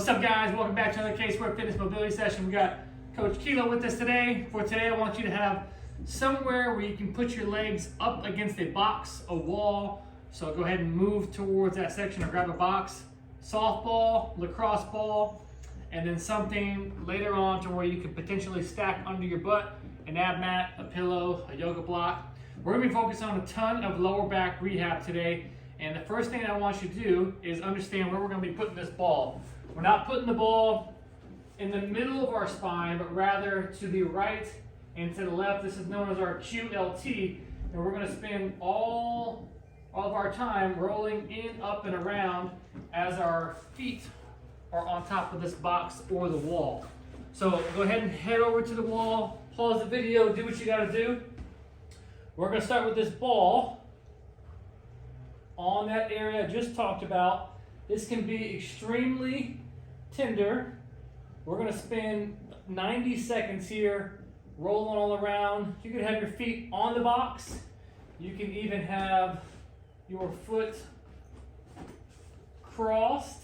What's up, guys? Welcome back to another K-Square Fitness Mobility Session. We got Coach Kilo with us today. For today, I want you to have somewhere where you can put your legs up against a box, a wall. So go ahead and move towards that section or grab a box, softball, lacrosse ball, and then something later on to where you can potentially stack under your butt, an ab mat, a pillow, a yoga block. We're gonna be focused on a ton of lower back rehab today. And the first thing I want you to do is understand where we're gonna be putting this ball. We're not putting the ball in the middle of our spine, but rather to the right and to the left. This is known as our QLT, and we're gonna spend all of our time rolling in, up, and around as our feet are on top of this box or the wall. So go ahead and head over to the wall, pause the video, do what you gotta do. We're gonna start with this ball on that area I just talked about. This can be extremely tender. We're gonna spend 90 seconds here rolling all around. You can have your feet on the box. You can even have your foot crossed,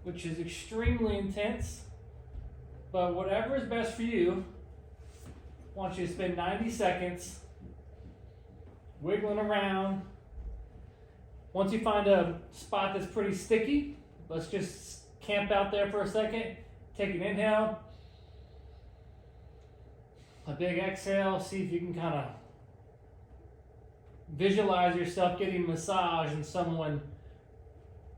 which is extremely intense. But whatever is best for you, I want you to spend 90 seconds wiggling around. Once you find a spot that's pretty sticky, let's just camp out there for a second. Take an inhale, a big exhale. See if you can kind of visualize yourself getting a massage and someone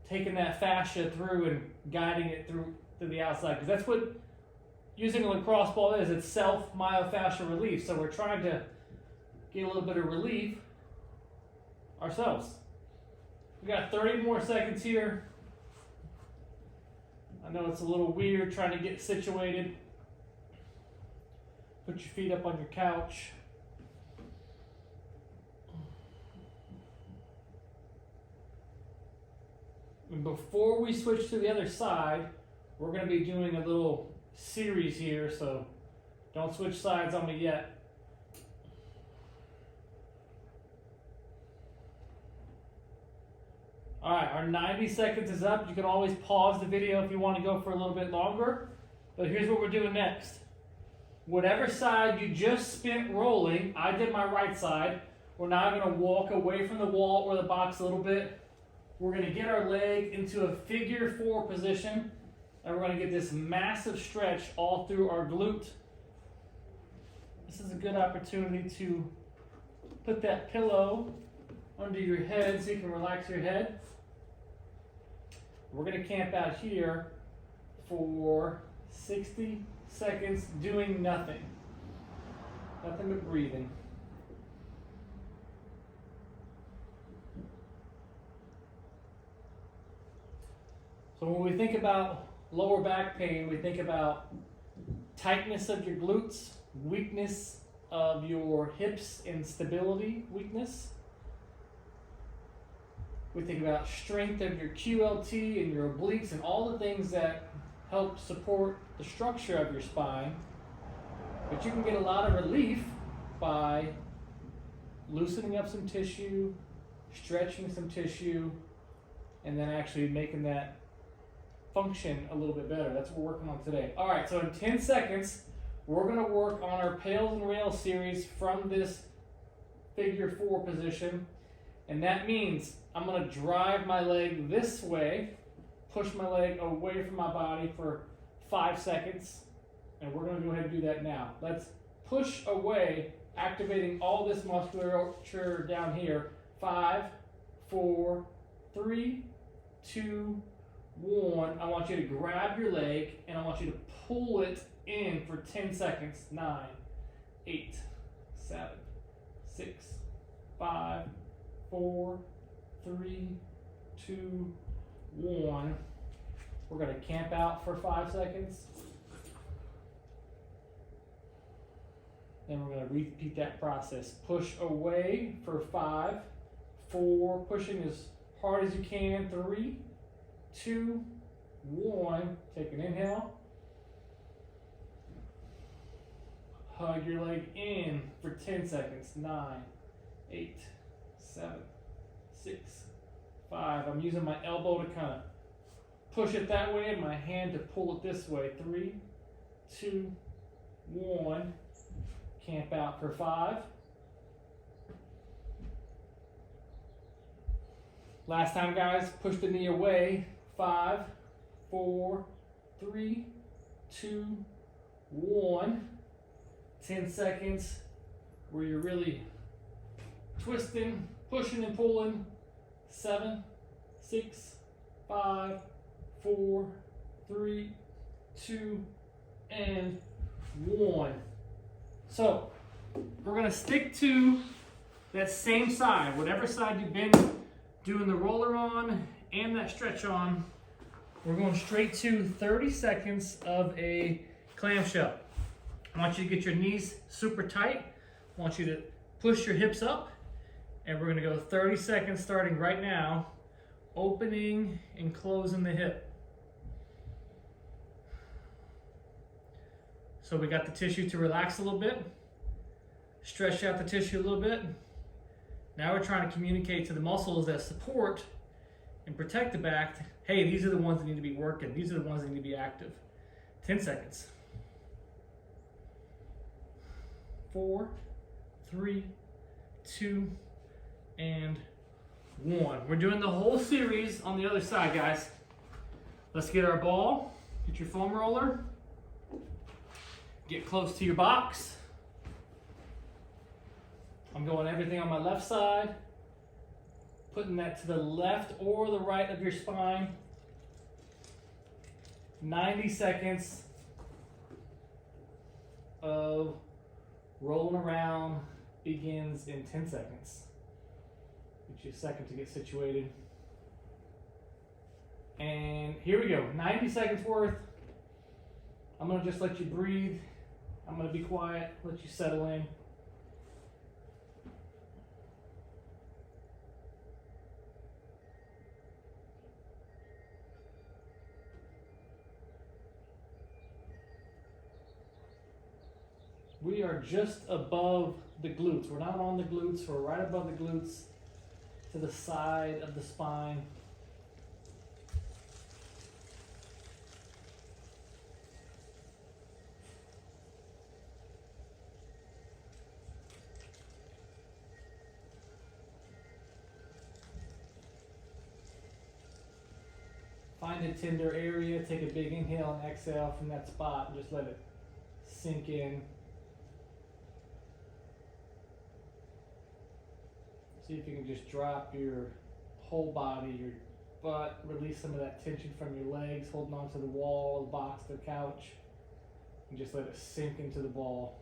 taking that fascia through and guiding it through to the outside. Because that's what using a lacrosse ball is. It's self-myofascial relief. So we're trying to get a little bit of relief ourselves. We got 30 more seconds here. I know it's a little weird trying to get situated. Put your feet up on your couch. And before we switch to the other side, we're going to be doing a little series here, so don't switch sides on me yet. All right, our 90 seconds is up. You can always pause the video if you want to go for a little bit longer. But here's what we're doing next. Whatever side you just spent rolling, I did my right side. We're now going to walk away from the wall or the box a little bit. We're going to get our leg into a figure 4 position. And we're going to get this massive stretch all through our glute. This is a good opportunity to put that pillow under your head so you can relax your head. We're going to camp out here for 60 seconds doing nothing. Nothing but breathing. So when we think about lower back pain, we think about tightness of your glutes, weakness of your hips, and stability weakness. We think about strength of your QLT and your obliques and all the things that help support the structure of your spine. But you can get a lot of relief by loosening up some tissue, stretching some tissue, and then actually making that function a little bit better. That's what we're working on today. All right, so in 10 seconds, we're gonna work on our pails and rails series from this figure 4 position. And that means I'm going to drive my leg this way, push my leg away from my body for 5 seconds. And we're going to go ahead and do that now. Let's push away, activating all this musculature down here. 5, 4, 3, 2, 1. I want you to grab your leg and I want you to pull it in for 10 seconds. 9, 8, 7, 6, 5, 4, 3, 2, 1. We're going to camp out for 5 seconds. Then we're going to repeat that process. Push away for 5, 4, pushing as hard as you can. 3, 2, 1. Take an inhale. Hug your leg in for 10 seconds. 9, 8, 7, 6, 5. I'm using my elbow to kind of push it that way and my hand to pull it this way. 3, 2, 1. Camp out for 5. Last time, guys, push the knee away. 5, 4, 3, 2, 1. 10 seconds where you're really twisting, pushing and pulling. 7, 6, 5, 4, 3, 2, and 1. So we're gonna stick to that same side, whatever side you've been doing the roller on and that stretch on. We're going straight to 30 seconds of a clamshell. I want you to get your knees super tight. I want you to push your hips up, and we're gonna go 30 seconds starting right now, opening and closing the hip. So we got the tissue to relax a little bit, stretch out the tissue a little bit. Now we're trying to communicate to the muscles that support and protect the back, hey, these are the ones that need to be working. These are the ones that need to be active. 10 seconds. 4, 3, 2, and 1. We're doing the whole series on the other side, guys. Let's get our ball, get your foam roller, get close to your box. I'm going everything on my left side, putting that to the left or the right of your spine. 90 seconds of rolling around begins in 10 seconds. Get you a second to get situated. And here we go, 90 seconds worth. I'm gonna just let you breathe. I'm gonna be quiet, let you settle in. We are just above the glutes. We're not on the glutes, we're right above the glutes to the side of the spine. Find a tender area, take a big inhale and exhale from that spot and just let it sink in. See if you can just drop your whole body, your butt, release some of that tension from your legs, holding onto the wall, the box, the couch, and just let it sink into the ball.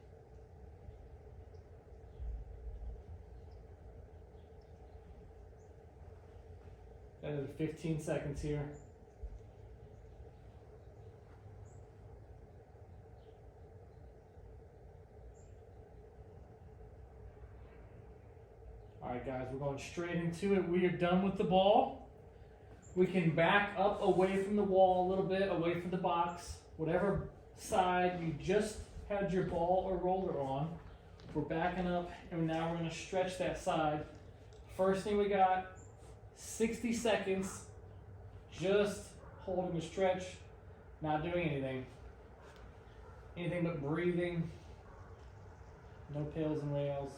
Another 15 seconds here. All right, guys, we're going straight into it. We are done with the ball. We can back up away from the wall a little bit, away from the box, whatever side you just had your ball or roller on. We're backing up, and now we're going to stretch that side. First thing we got, 60 seconds, just holding the stretch, not doing anything. Anything but breathing, no pails and rails.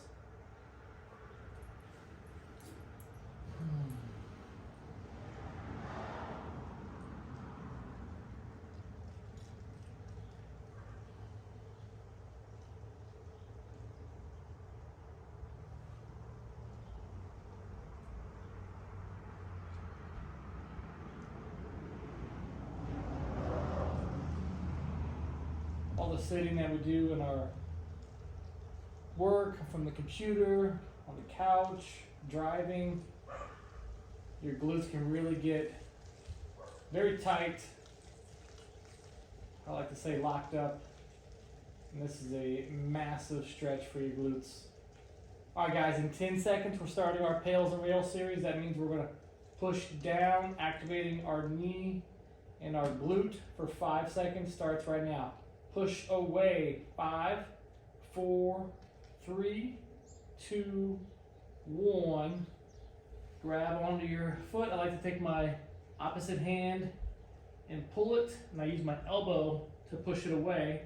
All the sitting that we do in our work, from the computer, on the couch, driving, your glutes can really get very tight. I like to say locked up. And this is a massive stretch for your glutes. All right, guys, in 10 seconds, we're starting our pails and rails series. That means we're going to push down, activating our knee and our glute for 5 seconds. Starts right now. Push away. 5, 4, 3, 2, 1. Grab onto your foot. I like to take my opposite hand and pull it, and I use my elbow to push it away.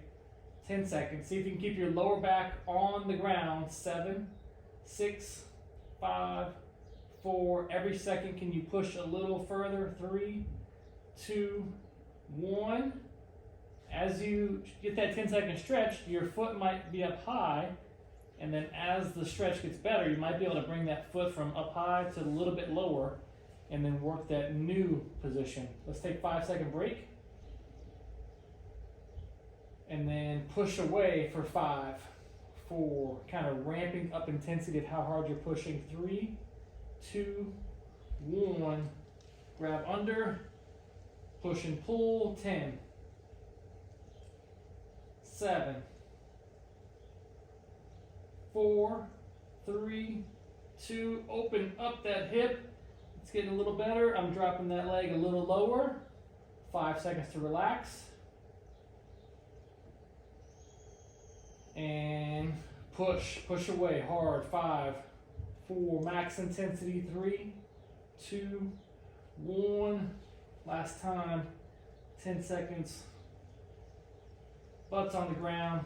10 seconds. See if you can keep your lower back on the ground. 7, 6, 5, 4. Every second, can you push a little further? 3, 2, 1. As you get that 10-second stretch, your foot might be up high, and then as the stretch gets better, you might be able to bring that foot from up high to a little bit lower, and then work that new position. Let's take a 5-second break. And then push away for 5, 4, kind of ramping up intensity of how hard you're pushing. 3, 2, 1. Grab under, push and pull. 10, 7, 4, 3, 2. Open up that hip. It's getting a little better. I'm dropping that leg a little lower. 5 seconds to relax. And push away hard. 5, 4, max intensity. 3, 2, 1. Last time. 10 seconds. Butts on the ground.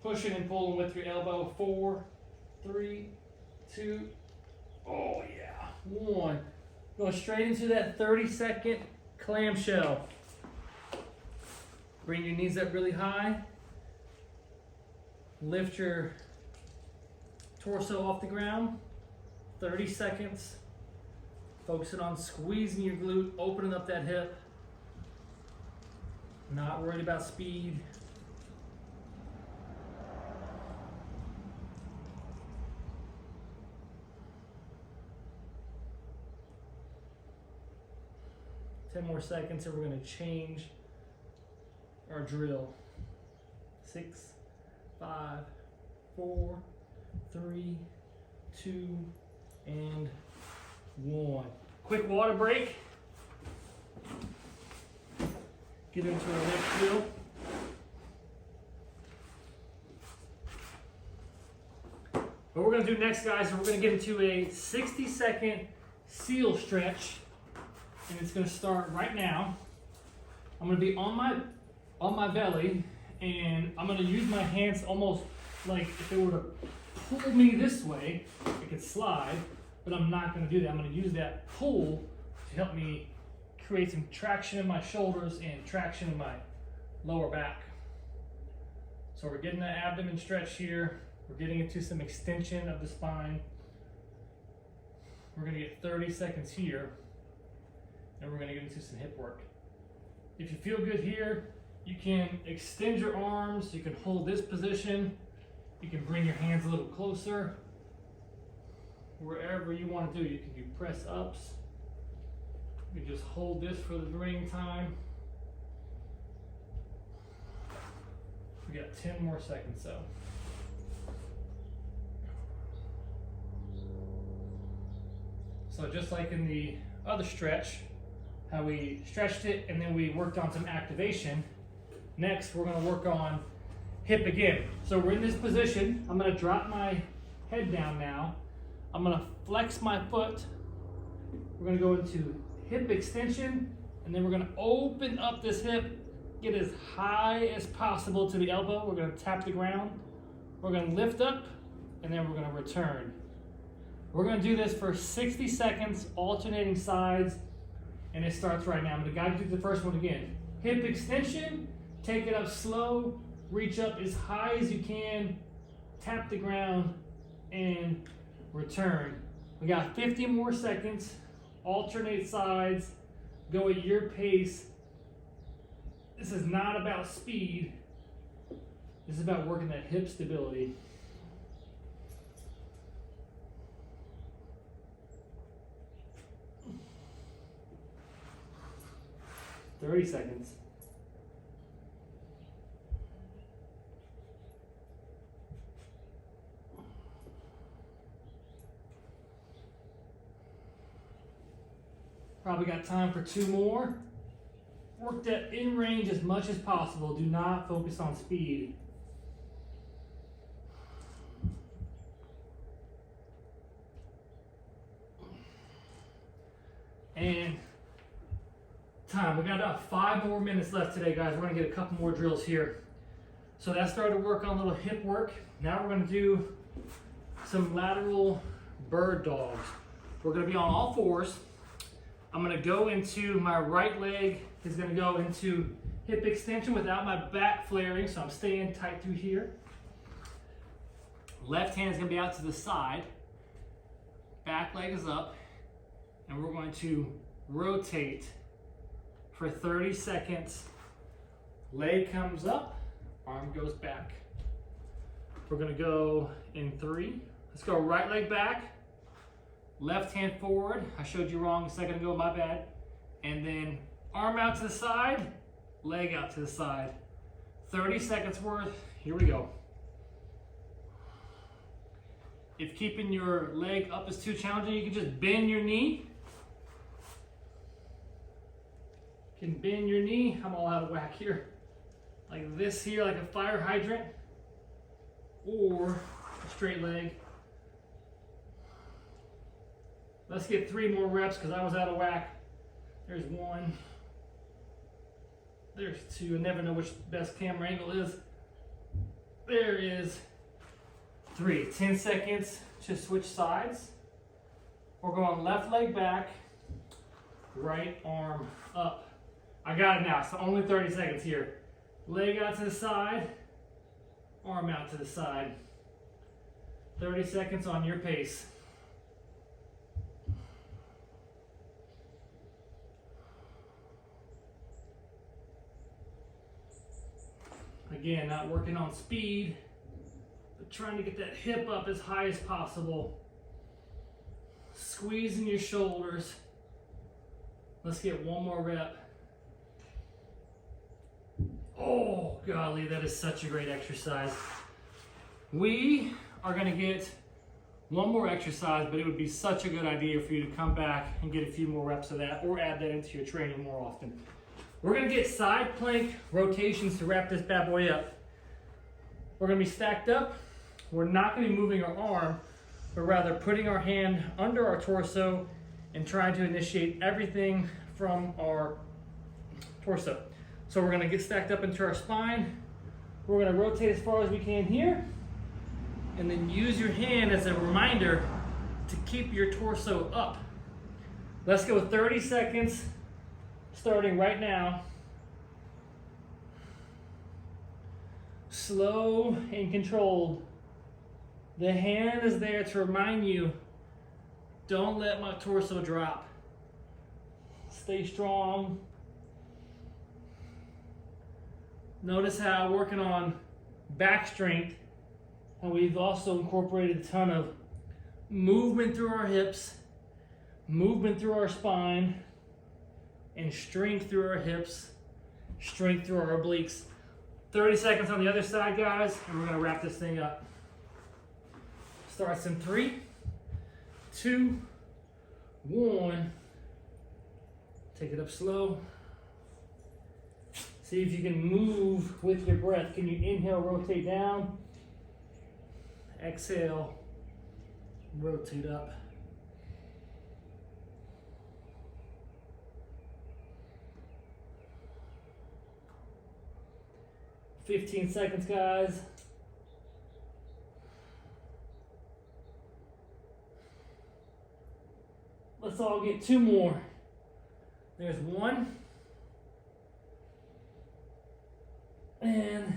Pushing and pulling with your elbow. 4, 3, 2. Oh yeah. 1. Going straight into that 30-second clamshell. Bring your knees up really high. Lift your torso off the ground. 30 seconds. Focusing on squeezing your glute, opening up that hip. Not worried about speed. Ten more seconds and we're going to change our drill. 6, 5, 4, 3, 2, and 1. Quick water break. Get into our next drill. What we're going to do next, guys, is we're going to get into a 60-second seal stretch, and it's going to start right now. I'm going to be on my belly, and I'm going to use my hands almost like if it were to pull me this way, it could slide, but I'm not going to do that. I'm going to use that pull to help me create some traction in my shoulders and traction in my lower back. So we're getting the abdomen stretch here. We're getting into some extension of the spine. We're going to get 30 seconds here, and we're going to get into some hip work. If you feel good here, you can extend your arms, you can hold this position, you can bring your hands a little closer. Wherever you want to do, you can do press ups. You can just hold this for the remaining time. We got 10 more seconds though. So just like in the other stretch, how we stretched it and then we worked on some activation, next we're going to work on hip again. So we're in this position. I'm going to drop my head down now. I'm going to flex my foot. We're going to go into hip extension, and then we're going to open up this hip, get as high as possible to the elbow. We're going to tap the ground. We're going to lift up, and then we're going to return. We're going to do this for 60 seconds, alternating sides, and it starts right now. I'm going to guide you through the first one again. Hip extension, take it up slow, reach up as high as you can, tap the ground, and return. We got 50 more seconds, alternate sides, go at your pace. This is not about speed. This is about working that hip stability. "30 seconds. Probably got time for 2 more. Work that in range as much as possible. Do not focus on speed. And time. We got about 5 more minutes left today, guys. We're gonna get a couple more drills here. So that started to work on a little hip work. Now we're gonna do some lateral bird dogs. We're gonna be on all fours. I'm gonna go into my right leg is gonna go into hip extension without my back flaring, so I'm staying tight through here. Left hand is gonna be out to the side. Back leg is up, and we're going to rotate for 30 seconds. Leg comes up, arm goes back. We're gonna go in 3. Let's go right leg back, left hand forward. I showed you wrong a second ago, my bad. And then arm out to the side, leg out to the side. 30 seconds worth, here we go. If keeping your leg up is too challenging, you can just bend your knee. You can bend your knee. I'm all out of whack here. Like this here, like a fire hydrant. Or a straight leg. Let's get 3 more reps because I was out of whack. There's 1. There's 2. I never know which best camera angle is. There is 3. 10 seconds to switch sides. We're going left leg back, right arm up. I got it now, so only 30 seconds here. Leg out to the side, arm out to the side. 30 seconds on your pace. Again, not working on speed, but trying to get that hip up as high as possible. Squeezing your shoulders. Let's get 1 more rep. Oh, golly, that is such a great exercise. We are gonna get 1 more exercise, but it would be such a good idea for you to come back and get a few more reps of that or add that into your training more often. We're gonna get side plank rotations to wrap this bad boy up. We're gonna be stacked up. We're not gonna be moving our arm, but rather putting our hand under our torso and trying to initiate everything from our torso. So we're gonna get stacked up into our spine. We're gonna rotate as far as we can here, and then use your hand as a reminder to keep your torso up. Let's go 30 seconds. Starting right now. Slow and controlled. The hand is there to remind you, don't let my torso drop. Stay strong. Notice how I'm working on back strength, and we've also incorporated a ton of movement through our hips, movement through our spine, and strength through our hips, strength through our obliques. 30 seconds on the other side, guys, and we're gonna wrap this thing up. Starts in 3, 2, 1. Take it up slow. See if you can move with your breath. Can you inhale, rotate down? Exhale, rotate up. 15 seconds, guys. Let's all get 2 more. There's 1. And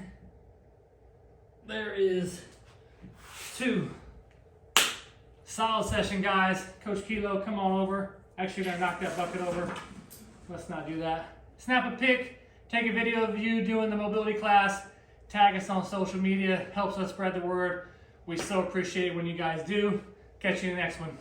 there is 2. Solid session, guys. Coach Kilo, come on over. Actually, gonna knock that bucket over. Let's not do that. Snap a pic. Take a video of you doing the mobility class. Tag us on social media. Helps us spread the word. We so appreciate it when you guys do. Catch you in the next one.